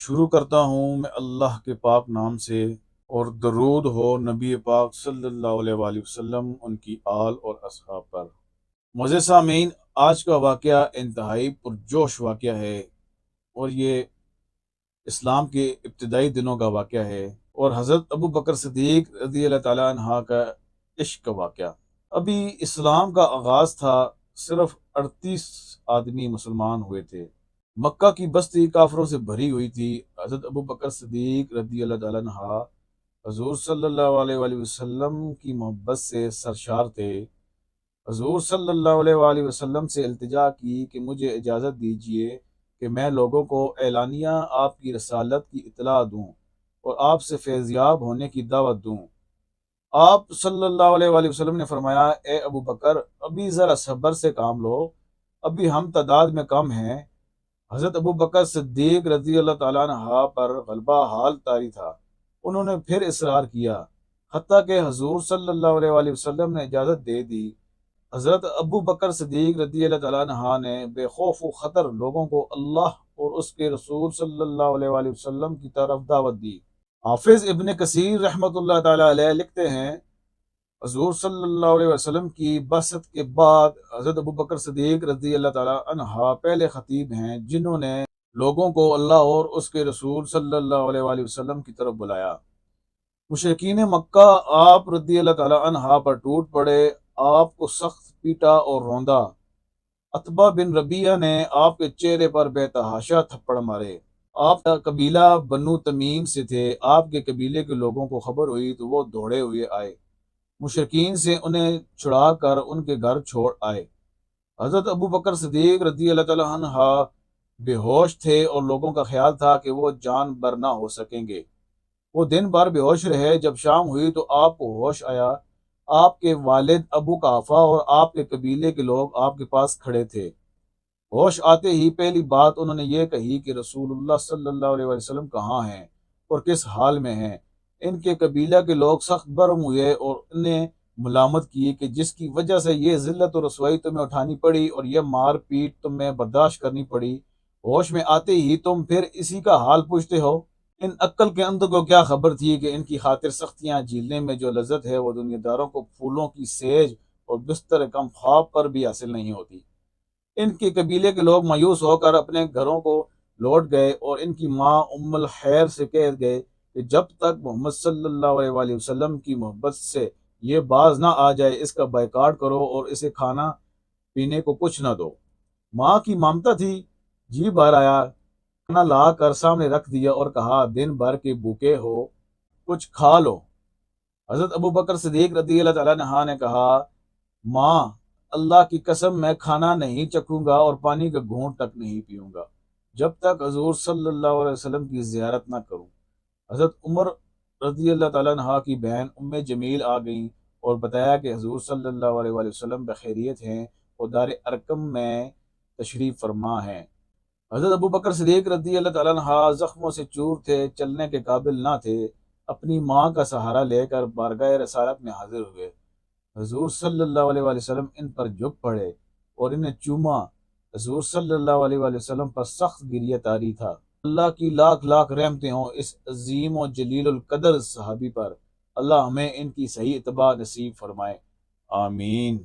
شروع کرتا ہوں میں اللہ کے پاک نام سے، اور درود ہو نبی پاک صلی اللہ علیہ وآلہ وسلم، ان کی آل اور اصحاب پر۔ معزز سامعین، آج کا واقعہ انتہائی پرجوش واقعہ ہے، اور یہ اسلام کے ابتدائی دنوں کا واقعہ ہے، اور حضرت ابو بکر صدیق رضی اللہ تعالیٰ عنہ کا عشق کا واقعہ۔ ابھی اسلام کا آغاز تھا، صرف 38 آدمی مسلمان ہوئے تھے۔ مکہ کی بستی کافروں سے بھری ہوئی تھی۔ حضرت ابو بکر صدیق رضی اللہ تعالیٰ عنہ حضور صلی اللہ علیہ وآلہ وسلم کی محبت سے سرشار تھے۔ حضور صلی اللہ علیہ وآلہ وسلم سے التجا کی کہ مجھے اجازت دیجیے کہ میں لوگوں کو اعلانیہ آپ کی رسالت کی اطلاع دوں اور آپ سے فیضیاب ہونے کی دعوت دوں۔ آپ صلی اللہ علیہ وآلہ وسلم نے فرمایا، اے ابو بکر، ابھی ذرا صبر سے کام لو، ابھی ہم تعداد میں کم ہیں۔ حضرت ابو بکر صدیق رضی اللہ تعالیٰ عنہ پر غلبہ حال طاری تھا۔ انہوں نے پھر اصرار کیا، حتیٰ کہ حضور صلی اللہ علیہ وآلہ وسلم نے اجازت دے دی۔ حضرت ابو بکر صدیق رضی اللہ تعالیٰ عنہ نے بے خوف و خطر لوگوں کو اللہ اور اس کے رسول صلی اللہ علیہ وآلہ وسلم کی طرف دعوت دی۔ حافظ ابن کثیر رحمۃ اللہ تعالیٰ علیہ لکھتے ہیں، حضور صلی اللہ علیہ وسلم کی بعثت کے بعد حضرت ابو بکر صدیق رضی اللہ تعالیٰ عنہ پہلے خطیب ہیں جنہوں نے لوگوں کو اللہ اور اس کے رسول صلی اللہ علیہ وآلہ وسلم کی طرف بلایا۔ مشرکین مکہ آپ رضی اللہ تعالیٰ عنہ پر ٹوٹ پڑے، آپ کو سخت پیٹا اور روندا۔ عتبہ بن ربیعہ نے آپ کے چہرے پر بے تحاشا تھپڑ مارے۔ آپ کا قبیلہ بنو تمیم سے تھے۔ آپ کے قبیلے کے لوگوں کو خبر ہوئی تو وہ دوڑے ہوئے آئے، مشرکین سے انہیں چھڑا کر ان کے گھر چھوڑ آئے۔ حضرت ابو بکر صدیق رضی اللہ تعالیٰ عنہ بے ہوش تھے، اور لوگوں کا خیال تھا کہ وہ جان بر نہ ہو سکیں گے۔ وہ دن بھر بے ہوش رہے۔ جب شام ہوئی تو آپ کو ہوش آیا۔ آپ کے والد ابو قحافہ اور آپ کے قبیلے کے لوگ آپ کے پاس کھڑے تھے۔ ہوش آتے ہی پہلی بات انہوں نے یہ کہی کہ رسول اللہ صلی اللہ علیہ وسلم کہاں ہیں اور کس حال میں ہیں۔ ان کے قبیلہ کے لوگ سخت برہم ہوئے اور انہیں ملامت کی کہ جس کی وجہ سے یہ ذلت و رسوائی تمہیں اٹھانی پڑی اور یہ مار پیٹ تمہیں برداشت کرنی پڑی، ہوش میں آتے ہی تم پھر اسی کا حال پوچھتے ہو۔ ان عقل کے اندھوں کو کیا خبر تھی کہ ان کی خاطر سختیاں جھیلنے میں جو لذت ہے وہ دنیا داروں کو پھولوں کی سیج اور بستر کم خواب پر بھی حاصل نہیں ہوتی۔ ان کے قبیلے کے لوگ مایوس ہو کر اپنے گھروں کو لوٹ گئے، اور ان کی ماں ام الخیر سے کہہ گئے کہ جب تک محمد صلی اللہ علیہ وآلہ وسلم کی محبت سے یہ باز نہ آ جائے، اس کا بائیکاٹ کرو اور اسے کھانا پینے کو کچھ نہ دو۔ ماں کی ممتا تھی، جی بھر آیا، کھانا لا کر سامنے رکھ دیا اور کہا، دن بھر کے بھوکے ہو، کچھ کھا لو۔ حضرت ابو بکر صدیق رضی اللہ تعالیٰ عنہ نے کہا، ماں، اللہ کی قسم میں کھانا نہیں چکھوں گا اور پانی کا گھونٹ تک نہیں پیوں گا جب تک حضور صلی اللہ علیہ وسلم کی زیارت نہ کروں۔ حضرت عمر رضی اللہ تعالیٰ عنہ کی بہن ام جمیل آ گئیں اور بتایا کہ حضور صلی اللہ علیہ وآلہ وسلم بخیریت ہیں اور دار ارقم میں تشریف فرما ہیں۔ حضرت ابو بکر صدیق رضی اللہ تعالیٰ عنہ زخموں سے چور تھے، چلنے کے قابل نہ تھے۔ اپنی ماں کا سہارا لے کر بارگاہ رسالت میں حاضر ہوئے۔ حضور صلی اللہ علیہ وآلہ وسلم ان پر جھک پڑے اور انہیں چوما۔ حضور صلی اللہ علیہ وآلہ وسلم پر سخت گریہ طاری تھا۔ اللہ کی لاکھ لاکھ رحمتیں ہوں اس عظیم و جلیل القدر صحابی پر۔ اللہ ہمیں ان کی صحیح اتباع نصیب فرمائے، آمین۔